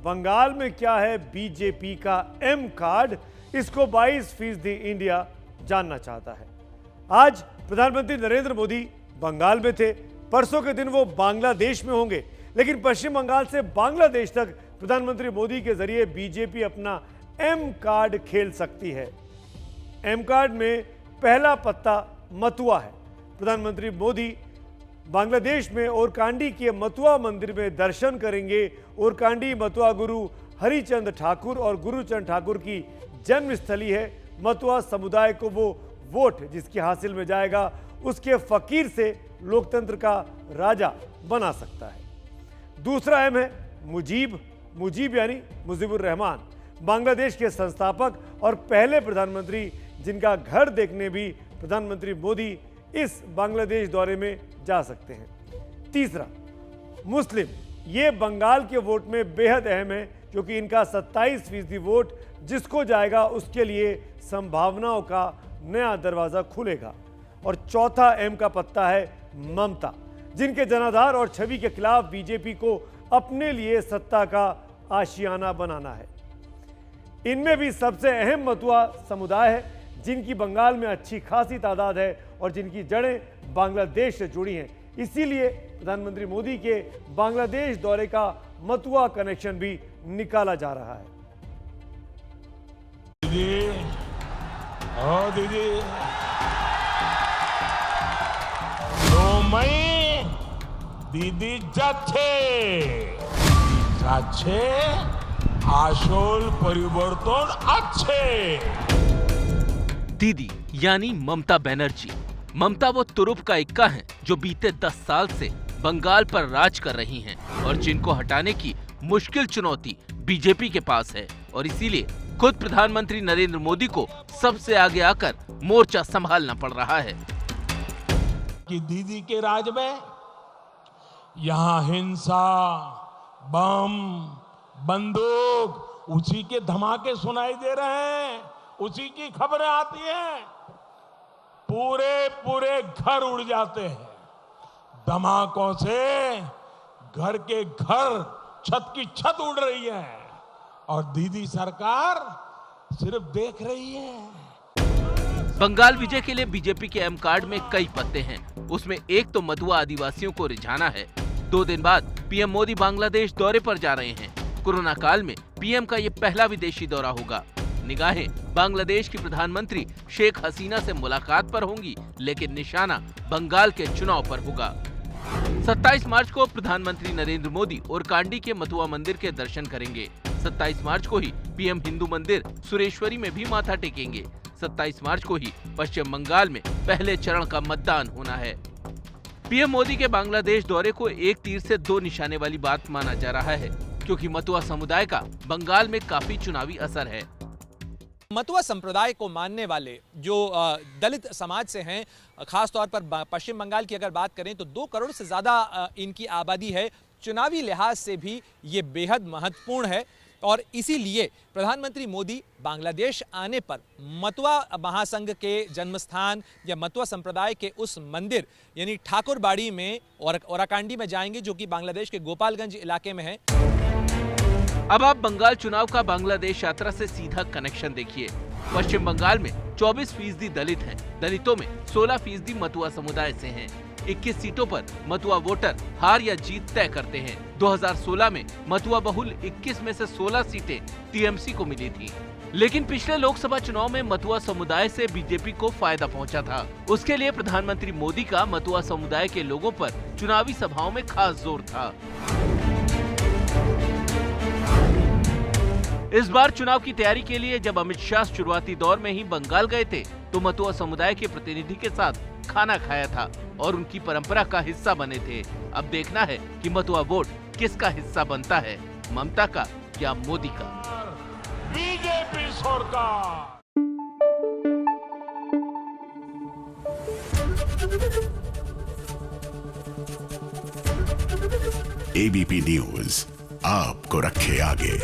बंगाल में क्या है बीजेपी का एम कार्ड, इसको 22% इंडिया जानना चाहता है। आज प्रधानमंत्री नरेंद्र मोदी बंगाल में थे, परसों के दिन वो बांग्लादेश में होंगे, लेकिन पश्चिम बंगाल से बांग्लादेश तक प्रधानमंत्री मोदी के जरिए बीजेपी अपना एम कार्ड खेल सकती है। एम कार्ड में पहला पत्ता मथुआ है। प्रधानमंत्री मोदी बांग्लादेश में ओरकांडी के मथुआ मंदिर में दर्शन करेंगे। ओरकांडी मथुआ गुरु हरिचंद ठाकुर और गुरुचंद ठाकुर की जन्मस्थली है। मथुआ समुदाय को वो वोट जिसके हासिल में जाएगा, उसके फकीर से लोकतंत्र का राजा बना सकता है। दूसरा एम है मुजीब। मुजीब यानी मुजीबुर रहमान, बांग्लादेश के संस्थापक और पहले प्रधानमंत्री, जिनका घर देखने भी प्रधानमंत्री मोदी इस बांग्लादेश दौरे में जा सकते हैं। तीसरा मुस्लिम, ये बंगाल के वोट में बेहद अहम है क्योंकि इनका 27% वोट जिसको जाएगा उसके लिए संभावनाओं का नया दरवाजा खुलेगा। और चौथा एम का पत्ता है ममता, जिनके जनाधार और छवि के खिलाफ बीजेपी को अपने लिए सत्ता का आशियाना बनाना है। इनमें भी सबसे अहम मथुआ समुदाय है, जिनकी बंगाल में अच्छी खासी तादाद है और जिनकी जड़ें बांग्लादेश से जुड़ी हैं। इसीलिए प्रधानमंत्री मोदी के बांग्लादेश दौरे का मथुआ कनेक्शन भी निकाला जा रहा है। दीदी, दीदी যাচ্ছে আসল পরিবর্তন আছে। दीदी यानी ममता बनर्जी। ममता वो तुरुप का इक्का हैं जो बीते 10 साल से बंगाल पर राज कर रही हैं और जिनको हटाने की मुश्किल चुनौती बीजेपी के पास है। और इसीलिए खुद प्रधानमंत्री नरेंद्र मोदी को सबसे आगे आकर मोर्चा संभालना पड़ रहा है। कि दीदी के राज में यहाँ हिंसा, बम, बंदूक, उसी के धमाके सुनाई दे रहे हैं, उसी की खबरें आती हैं। पूरे घर उड़ जाते हैं धमाकों से। घर के घर, छत की छत उड़ रही है और दीदी सरकार सिर्फ देख रही है। बंगाल विजय के लिए बीजेपी के एम कार्ड में कई पत्ते हैं। उसमें एक तो मथुआ आदिवासियों को रिझाना है। 2 दिन बाद पीएम मोदी बांग्लादेश दौरे पर जा रहे हैं। कोरोना काल में पीएम का ये पहला विदेशी दौरा होगा। निगाहें बांग्लादेश की प्रधानमंत्री शेख हसीना से मुलाकात पर होंगी, लेकिन निशाना बंगाल के चुनाव पर होगा। 27 मार्च को प्रधानमंत्री नरेंद्र मोदी ओरकांडी के मथुआ मंदिर के दर्शन करेंगे। 27 मार्च को ही पीएम हिंदू मंदिर सुरेश्वरी में भी माथा टेकेंगे। 27 मार्च को ही पश्चिम बंगाल में पहले चरण का मतदान होना है। पीएम मोदी के बांग्लादेश दौरे को एक तीर से 2 निशाने वाली बात माना जा रहा है, क्योंकि मथुआ समुदाय का बंगाल में काफी चुनावी असर है। मथुआ संप्रदाय को मानने वाले जो दलित समाज से हैं, खास तौर पर पश्चिम बंगाल की अगर बात करें तो 2 करोड़ से ज़्यादा इनकी आबादी है। चुनावी लिहाज से भी ये बेहद महत्वपूर्ण है और इसीलिए प्रधानमंत्री मोदी बांग्लादेश आने पर मथुआ महासंघ के जन्मस्थान या मथुआ संप्रदाय के उस मंदिर यानी ठाकुरबाड़ी में और ओराकांडी में जाएंगे, जो कि बांग्लादेश के गोपालगंज इलाके में है। अब आप बंगाल चुनाव का बांग्लादेश यात्रा से सीधा कनेक्शन देखिए। पश्चिम बंगाल में 24% दलित हैं। दलितों में 16% मथुआ समुदाय से हैं। 21 सीटों पर मथुआ वोटर हार या जीत तय करते हैं। 2016 में मथुआ बहुल 21 में से 16 सीटें टीएमसी को मिली थी। लेकिन पिछले लोकसभा चुनाव में मथुआ समुदाय से बीजेपी को फायदा पहुंचा था। उसके लिए प्रधानमंत्री मोदी का मथुआ समुदाय के लोगों पर चुनावी सभाओं में खास जोर था। इस बार चुनाव की तैयारी के लिए जब अमित शाह शुरुआती दौर में ही बंगाल गए थे तो मथुआ समुदाय के प्रतिनिधि के साथ खाना खाया था और उनकी परंपरा का हिस्सा बने थे। अब देखना है कि मथुआ वोट किसका हिस्सा बनता है, ममता का या मोदी का। बीजेपी सरकार। एबीपी न्यूज आपको रखे आगे।